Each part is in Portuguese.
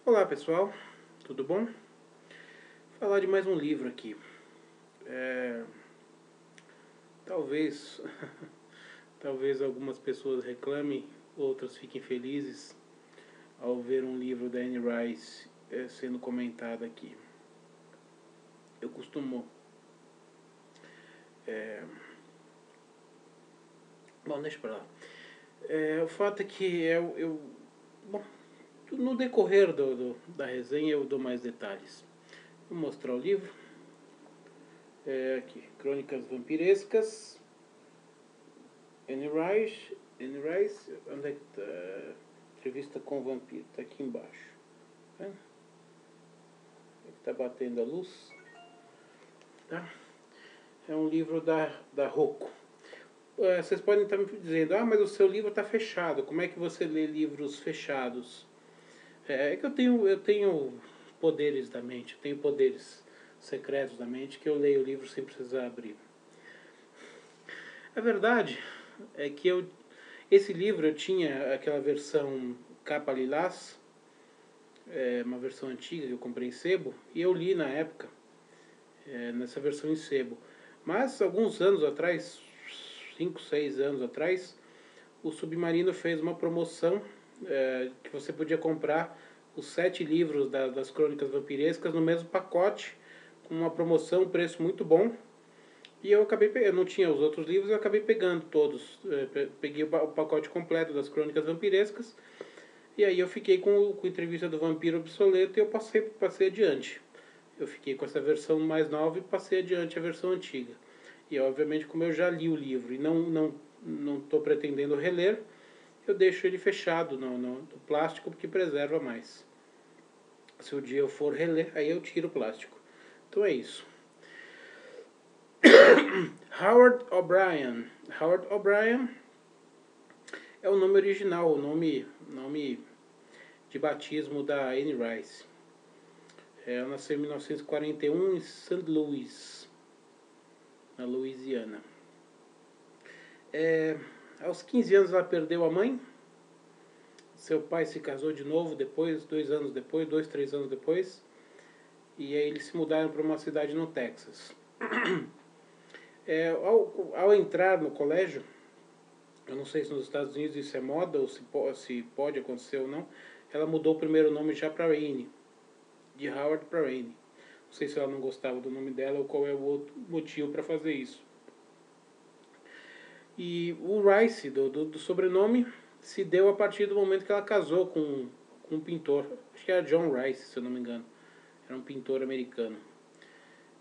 Olá pessoal, tudo bom? Vou falar de mais um livro aqui. Talvez, talvez algumas pessoas reclamem, outras fiquem felizes ao ver um livro da Anne Rice sendo comentado aqui. Eu costumo... Bom, deixa pra lá. O fato é que bom, no decorrer da resenha eu dou mais detalhes. Vou mostrar o livro. Aqui, Crônicas Vampirescas, Anne Rice, onde é que está? Entrevista com o Vampiro, está aqui embaixo. Está batendo a luz. Tá? É um livro da Rocco. Vocês podem estar me dizendo, mas o seu livro está fechado, como é que você lê livros fechados? É que eu tenho poderes da mente, eu tenho poderes secretos da mente, que eu leio o livro sem precisar abrir. A verdade é que esse livro eu tinha aquela versão capa lilás, uma versão antiga que eu comprei em sebo, e eu li na época, nessa versão em sebo. Mas alguns anos atrás, 5, 6 anos atrás, o Submarino fez uma promoção que você podia comprar os 7 livros das Crônicas Vampirescas no mesmo pacote, com uma promoção, um preço muito bom. E eu acabei pegando, eu não tinha os outros livros, eu acabei pegando todos. Peguei o pacote completo das Crônicas Vampirescas. E aí eu fiquei com Entrevista do Vampiro Obsoleto e eu passei adiante. Eu fiquei com essa versão mais nova e passei adiante a versão antiga. E obviamente, como eu já li o livro e não estou pretendendo reler, eu deixo ele fechado no plástico porque preserva mais. Se o dia eu for reler, aí eu tiro o plástico. Então é isso. Howard O'Brien. Howard O'Brien é o nome original, o nome de batismo da Anne Rice. Ela nasceu em 1941 em St. Louis, na Louisiana. Aos 15 anos ela perdeu a mãe. Seu pai se casou de novo depois, 2 anos depois, 2, 3 anos depois. E aí eles se mudaram para uma cidade no Texas. Ao entrar no colégio, eu não sei se nos Estados Unidos isso é moda ou se pode acontecer ou não, ela mudou o primeiro nome já para Anne, de Howard para Anne. Não sei se ela não gostava do nome dela ou qual é o outro motivo para fazer isso. E o Rice, do sobrenome, se deu a partir do momento que ela casou com um pintor. Acho que era John Rice, se eu não me engano. Era um pintor americano.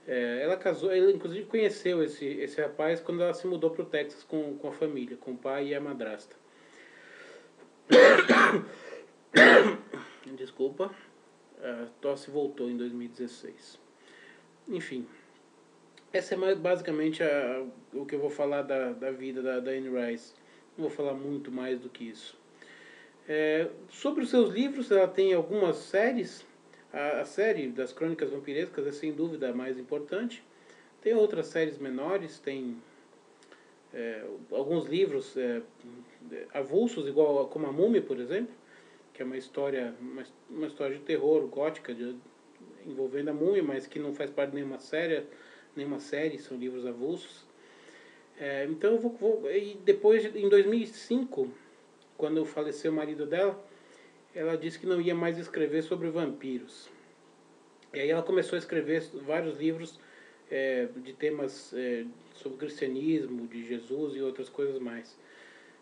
Ela casou, ela inclusive conheceu esse rapaz quando ela se mudou para o Texas com a família, com o pai e a madrasta. Desculpa, a tosse voltou em 2016. Enfim, essa é basicamente o que eu vou falar da vida da Anne Rice. Não vou falar muito mais do que isso. Sobre os seus livros, ela tem algumas séries. A série das Crônicas Vampirescas é sem dúvida a mais importante. Tem outras séries menores, tem alguns livros avulsos, como A Múmia, por exemplo, que é uma história de terror gótica envolvendo a múmia, mas que não faz parte de nenhuma série, são livros avulsos. Então e depois, em 2005, quando faleceu o marido dela, ela disse que não ia mais escrever sobre vampiros. E aí ela começou a escrever vários livros de temas sobre o cristianismo, de Jesus e outras coisas mais.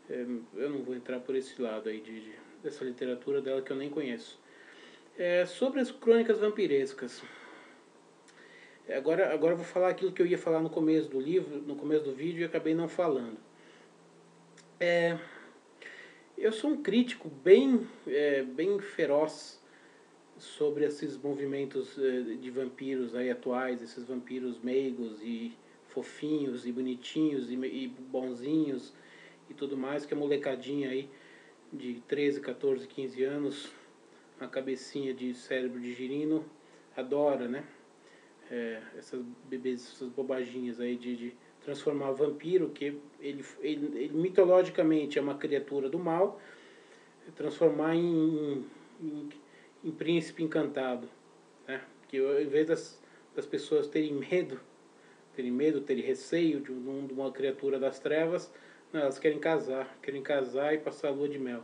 Eu não vou entrar por esse lado aí dessa literatura dela que eu nem conheço. Sobre as crônicas vampirescas. Agora eu vou falar aquilo que eu ia falar no começo do livro, no começo do vídeo, e acabei não falando. Eu sou um crítico bem feroz sobre esses movimentos de vampiros aí atuais, esses vampiros meigos e fofinhos e bonitinhos e bonzinhos e tudo mais, que a molecadinha aí de 13, 14, 15 anos, uma cabecinha de cérebro de girino, adora, né? Essas bebês, essas bobaginhas aí de transformar o vampiro, que ele mitologicamente é uma criatura do mal, transformar em em Príncipe Encantado, né? Que ao invés das pessoas terem medo, terem receio de uma criatura das trevas, não, elas querem casar e passar a lua de mel.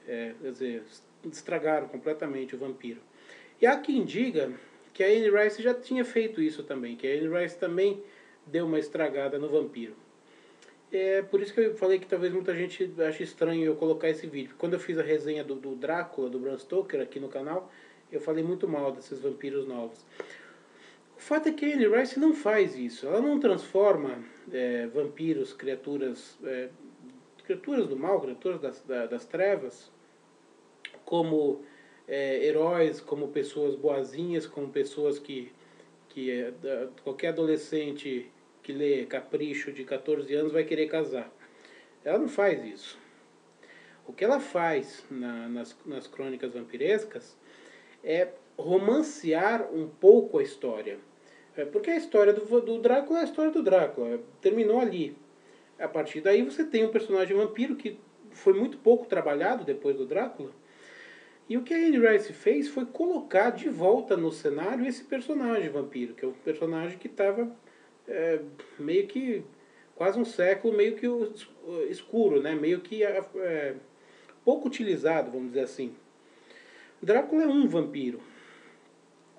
Quer dizer, estragaram completamente o vampiro. E há quem diga que a Anne Rice já tinha feito isso também, que a Anne Rice também deu uma estragada no vampiro. É por isso que eu falei que talvez muita gente ache estranho eu colocar esse vídeo. Quando eu fiz a resenha do Drácula, do Bram Stoker, aqui no canal, eu falei muito mal desses vampiros novos. O fato é que a Anne Rice não faz isso. Ela não transforma vampiros, criaturas do mal, criaturas das trevas, como heróis, como pessoas boazinhas, como pessoas que qualquer adolescente que lê Capricho de 14 anos vai querer casar. Ela não faz isso. O que ela faz nas crônicas vampirescas é romancear um pouco a história. Porque a história do Drácula é a história do Drácula. Terminou ali. A partir daí você tem um personagem vampiro que foi muito pouco trabalhado depois do Drácula. E o que a Anne Rice fez foi colocar de volta no cenário esse personagem vampiro, que é um personagem que estava meio que quase um século meio que escuro, né? Meio que pouco utilizado, vamos dizer assim. Drácula é um vampiro.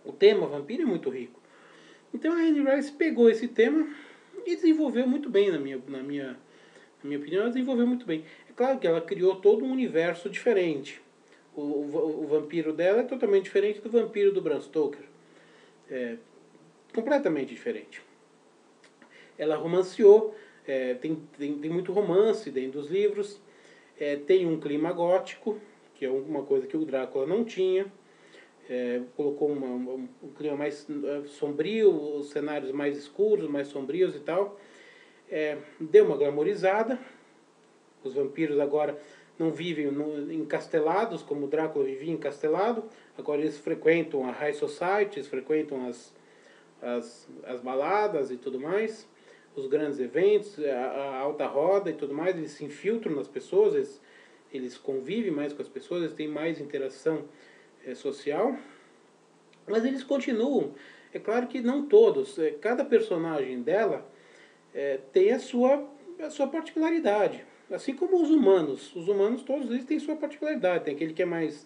O tema vampiro é muito rico. Então a Anne Rice pegou esse tema e desenvolveu muito bem, na minha opinião, ela desenvolveu muito bem. É claro que ela criou todo um universo diferente. O vampiro dela é totalmente diferente do vampiro do Bram Stoker. É completamente diferente. Ela romanceou, tem muito romance dentro dos livros, tem um clima gótico, que é uma coisa que o Drácula não tinha. Colocou um clima mais sombrio, os cenários mais escuros, mais sombrios e tal. Deu uma glamorizada. Os vampiros agora não vivem encastelados, como o Drácula vivia encastelado. Agora eles frequentam a high society, eles frequentam as baladas e tudo mais, os grandes eventos, a alta roda e tudo mais. Eles se infiltram nas pessoas, eles convivem mais com as pessoas, eles têm mais interação social. Mas eles continuam. É claro que não todos. Cada personagem dela tem a sua particularidade. Assim como os humanos. Os humanos todos eles têm sua particularidade. Tem aquele que é mais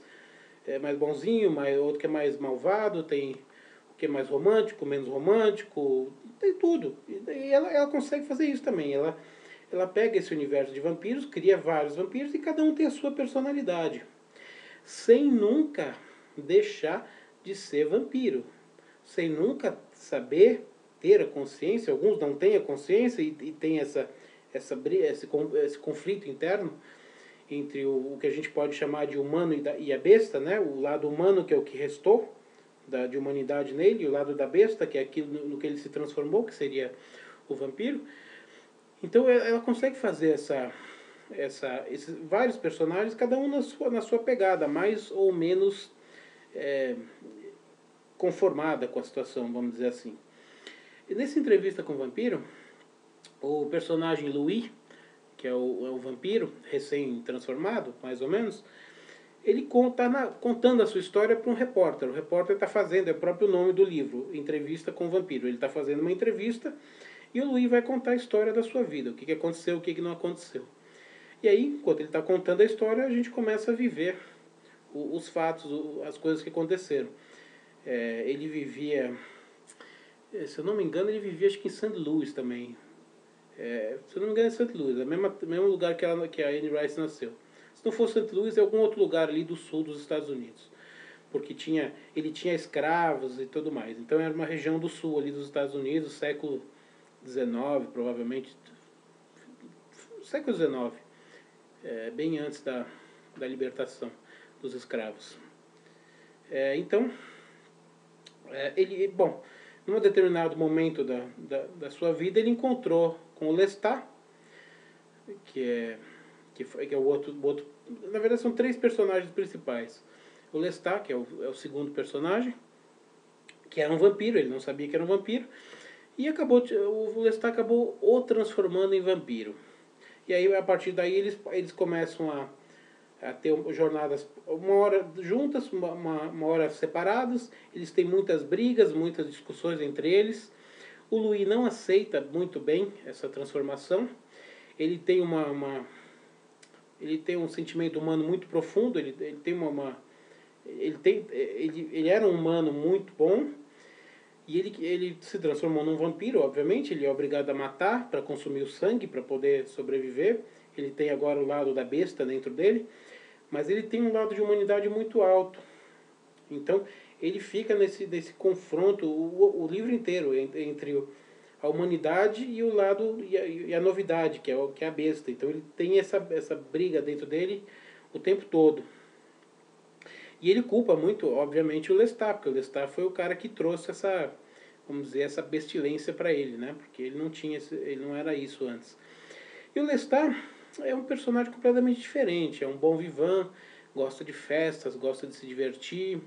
bonzinho, outro que é mais malvado, tem o que é mais romântico, menos romântico, tem tudo. E ela consegue fazer isso também. Ela pega esse universo de vampiros, cria vários vampiros e cada um tem a sua personalidade. Sem nunca deixar de ser vampiro. Sem nunca saber ter a consciência. Alguns não têm a consciência e tem esse conflito interno entre o que a gente pode chamar de humano e a besta, né? O lado humano, que é o que restou de humanidade nele, e o lado da besta, que é aquilo no que ele se transformou, que seria o vampiro. Então ela consegue fazer esses vários personagens, cada um na sua pegada, mais ou menos conformada com a situação, vamos dizer assim. E nessa entrevista com o vampiro, o personagem Louis, que é o vampiro recém-transformado, mais ou menos, ele está contando a sua história para um repórter. O repórter está fazendo, é o próprio nome do livro, Entrevista com o Vampiro. Ele está fazendo uma entrevista e o Louis vai contar a história da sua vida, o que aconteceu, o que não aconteceu. E aí, enquanto ele está contando a história, a gente começa a viver os fatos, as coisas que aconteceram. Ele vivia, se eu não me engano, ele vivia acho que em St. Louis também. Se eu não me engano é St. Louis, é o mesmo lugar que a Anne Rice nasceu. Se não for St. Louis, é algum outro lugar ali do sul dos Estados Unidos. Porque ele tinha escravos e tudo mais. Então era uma região do sul ali dos Estados Unidos, século XIX, provavelmente. Século XIX. Bem antes da libertação dos escravos. Então, bom, num determinado momento da sua vida, ele encontrou com o Lestat, que é o outro. Na verdade, são 3 personagens principais. O Lestat, que é o segundo personagem, que era um vampiro, ele não sabia que era um vampiro, e o Lestat acabou o transformando em vampiro. E aí, a partir daí, eles começam a ter jornadas uma hora juntas, uma hora separadas. Eles têm muitas brigas, muitas discussões entre eles. O Louis não aceita muito bem essa transformação. Ele tem ele tem um sentimento humano muito profundo. Ele tem ele era um humano muito bom. E ele se transformou num vampiro, obviamente. Ele é obrigado a matar para consumir o sangue, para poder sobreviver. Ele tem agora o lado da besta dentro dele. Mas ele tem um lado de humanidade muito alto. Então, ele fica nesse confronto o livro inteiro entre a humanidade e o lado e a novidade, que é a besta. Então, ele tem essa briga dentro dele o tempo todo. E ele culpa muito, obviamente, o Lestat, porque o Lestat foi o cara que trouxe essa, vamos dizer, essa pestilência para ele, né? Porque ele ele não era isso antes. E o Lestat é um personagem completamente diferente, é um bom vivant, gosta de festas, gosta de se divertir,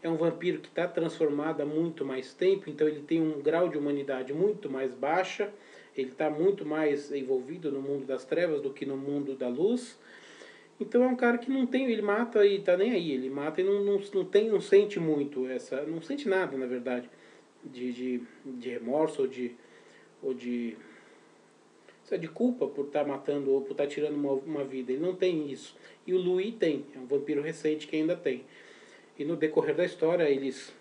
é um vampiro que está transformado há muito mais tempo, então ele tem um grau de humanidade muito mais baixa, ele está muito mais envolvido no mundo das trevas do que no mundo da luz. Então é um cara que não tem, ele mata e tá nem aí, ele mata e não sente muito não sente nada, na verdade, de remorso ou de culpa por estar matando ou por estar tirando uma vida. Ele não tem isso. E o Louis tem, é um vampiro recente que ainda tem. E no decorrer da história eles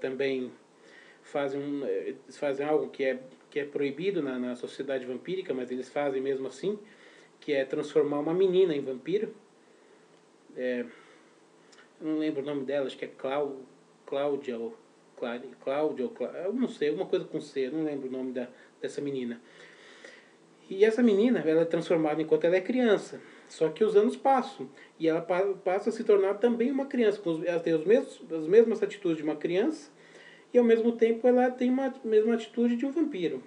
também fazem algo que é proibido na sociedade vampírica, mas eles fazem mesmo assim, que é transformar uma menina em vampiro. Eu não lembro o nome dela, acho que é Cláudia ou Cláudia, eu não sei, alguma coisa com C, eu não lembro o nome dessa menina. E essa menina, ela é transformada enquanto ela é criança. Só que os anos passam e ela passa a se tornar também uma criança. Ela tem as mesmas atitudes de uma criança e ao mesmo tempo ela tem a mesma atitude de um vampiro.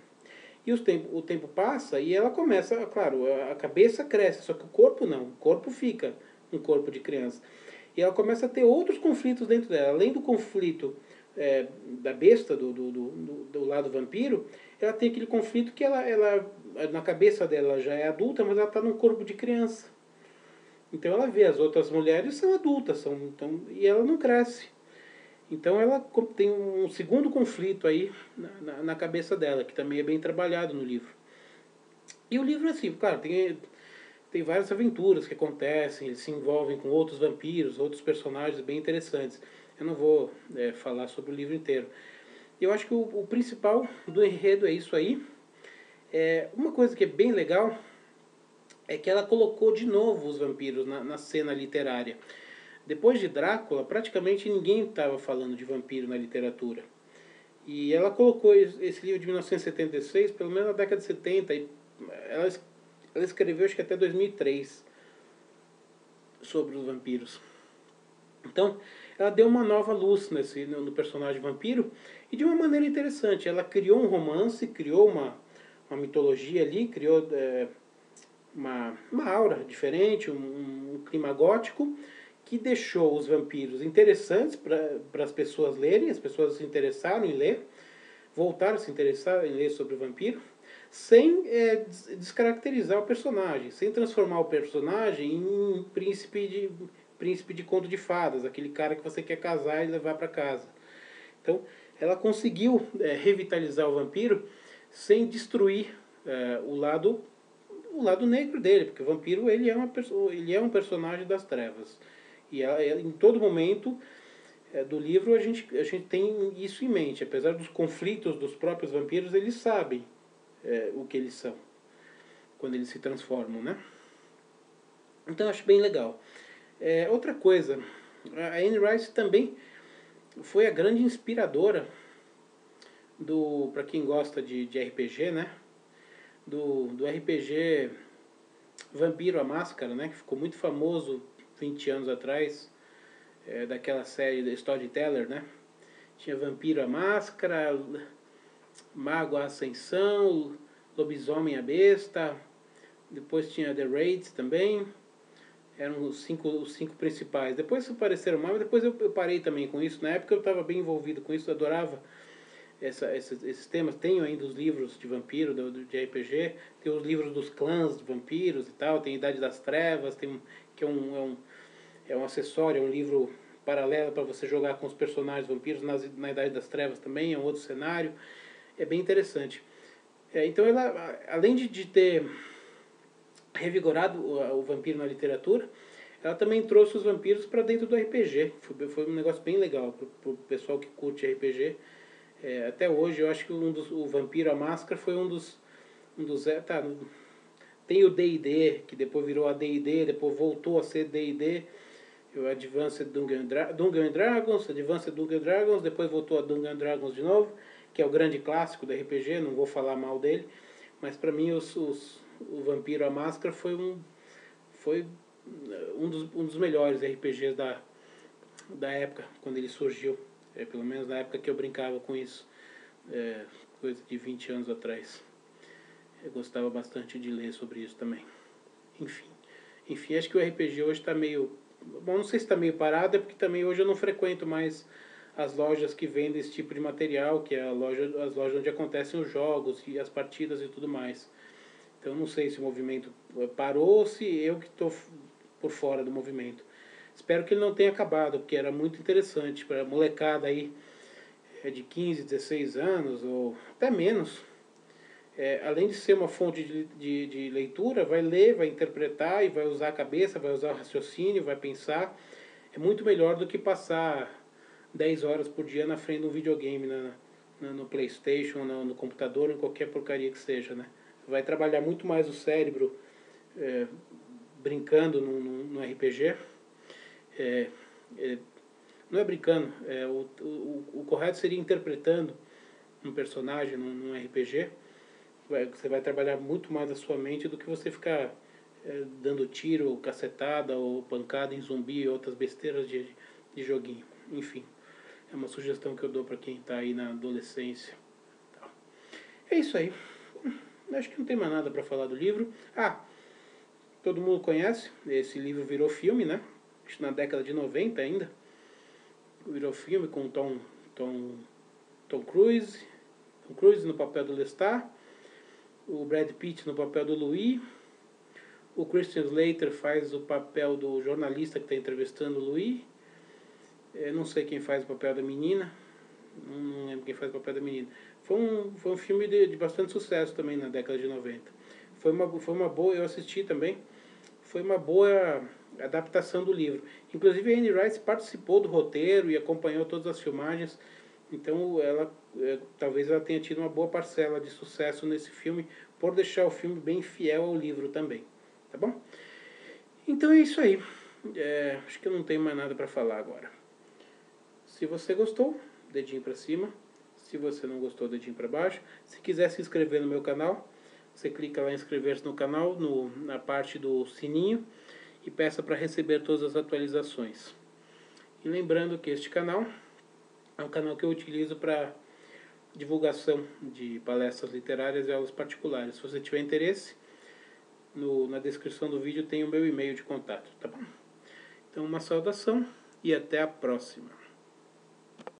E o tempo passa e ela começa, claro, a cabeça cresce, só que o corpo não. O corpo fica um corpo de criança. E ela começa a ter outros conflitos dentro dela. Além do conflito da besta, do lado vampiro, ela tem aquele conflito que ela na cabeça dela já é adulta, mas ela está num corpo de criança. Então ela vê as outras mulheres são adultas, e ela não cresce. Então ela tem um segundo conflito aí na cabeça dela, que também é bem trabalhado no livro. E o livro, assim, claro, tem várias aventuras que acontecem, eles se envolvem com outros vampiros, outros personagens bem interessantes. Eu não vou falar sobre o livro inteiro. Eu acho que o principal do enredo é isso aí. Uma coisa que é bem legal é que ela colocou de novo os vampiros na cena literária. Depois de Drácula, praticamente ninguém estava falando de vampiro na literatura. E ela colocou esse livro de 1976, pelo menos na década de 70, e ela escreveu acho que até 2003 sobre os vampiros. Então, ela deu uma nova luz no personagem vampiro e de uma maneira interessante. Ela criou um romance, criou uma mitologia ali, criou uma aura diferente, um clima gótico, que deixou os vampiros interessantes para as pessoas lerem, as pessoas se interessaram em ler, voltaram a se interessar em ler sobre o vampiro, sem descaracterizar o personagem, sem transformar o personagem em príncipe de conto de fadas, aquele cara que você quer casar e levar para casa. Então, ela conseguiu revitalizar o vampiro sem destruir o lado negro dele, porque o vampiro ele é um personagem das trevas. E em todo momento do livro a gente tem isso em mente. Apesar dos conflitos dos próprios vampiros, eles sabem o que eles são quando eles se transformam, né? Então eu acho bem legal. Outra coisa, a Anne Rice também foi a grande inspiradora para quem gosta de RPG, né? Do RPG Vampiro a Máscara, né? Que ficou muito famoso 20 anos atrás, daquela série da Storyteller, né? Tinha Vampiro a Máscara, Mago a Ascensão, Lobisomem a Besta, depois tinha The Raids também, eram os cinco principais. Depois apareceram mais, mas depois eu parei também com isso. Na época eu estava bem envolvido com isso, eu adorava esses temas. Tenho ainda os livros de vampiro, de RPG, tem os livros dos clãs de vampiros e tal, tem Idade das Trevas, tem que é um acessório, é um livro paralelo para você jogar com os personagens vampiros na Idade das Trevas também, é um outro cenário, é bem interessante. Então ela, além de ter revigorado o vampiro na literatura, ela também trouxe os vampiros para dentro do RPG. Foi um negócio bem legal para o pessoal que curte RPG. Até hoje eu acho que o Vampiro à Máscara foi um dos tem o D&D, que depois virou a D&D, depois voltou a ser D&D, o Advanced Dungeons Dragons, Advanced Dungeons Dragons, depois voltou a Dungeons Dragons de novo, que é o grande clássico do RPG, não vou falar mal dele, mas para mim o Vampiro à Máscara foi um dos melhores RPGs da época, quando ele surgiu, pelo menos na época que eu brincava com isso, coisa de 20 anos atrás. Eu gostava bastante de ler sobre isso também. Enfim, acho que o RPG hoje está meio... Bom, não sei se está meio parado, é porque também hoje eu não frequento mais as lojas que vendem esse tipo de material, que é as lojas onde acontecem os jogos e as partidas e tudo mais. Então não sei se o movimento parou ou se eu que estou por fora do movimento. Espero que ele não tenha acabado, porque era muito interessante para a molecada aí de 15, 16 anos ou até menos. Além de ser uma fonte de leitura, vai ler, vai interpretar e vai usar a cabeça, vai usar o raciocínio, vai pensar. É muito melhor do que passar 10 horas por dia na frente de um videogame, no PlayStation, no computador, em qualquer porcaria que seja, né? Vai trabalhar muito mais o cérebro brincando no RPG. Não é brincando, o correto seria interpretando um personagem num RPG. Você vai trabalhar muito mais a sua mente do que você ficar dando tiro, cacetada ou pancada em zumbi e outras besteiras de joguinho. Enfim, é uma sugestão que eu dou para quem está aí na adolescência. É isso aí. Acho que não tem mais nada para falar do livro. Todo mundo conhece, esse livro virou filme, né? Acho que na década de 90 ainda. Virou filme com Tom Cruise no papel do Lestat, o Brad Pitt no papel do Louis, o Christian Slater faz o papel do jornalista que está entrevistando o Louis. Não sei quem faz o papel da menina, não lembro quem faz o papel da menina. Foi um filme de bastante sucesso também na década de 90. Foi uma boa, eu assisti também, foi uma boa adaptação do livro. Inclusive a Anne Rice participou do roteiro e acompanhou todas as filmagens, então talvez ela tenha tido uma boa parcela de sucesso nesse filme, por deixar o filme bem fiel ao livro também, tá bom? Então é isso aí, acho que eu não tenho mais nada para falar agora. Se você gostou, dedinho para cima. Se você não gostou, dedinho para baixo. Se quiser se inscrever no meu canal, você clica lá em inscrever-se no canal, na parte do sininho, e peça para receber todas as atualizações. E lembrando que este canal é um canal que eu utilizo para divulgação de palestras literárias e aulas particulares. Se você tiver interesse, na descrição do vídeo tem o meu e-mail de contato, tá bom? Então uma saudação e até a próxima.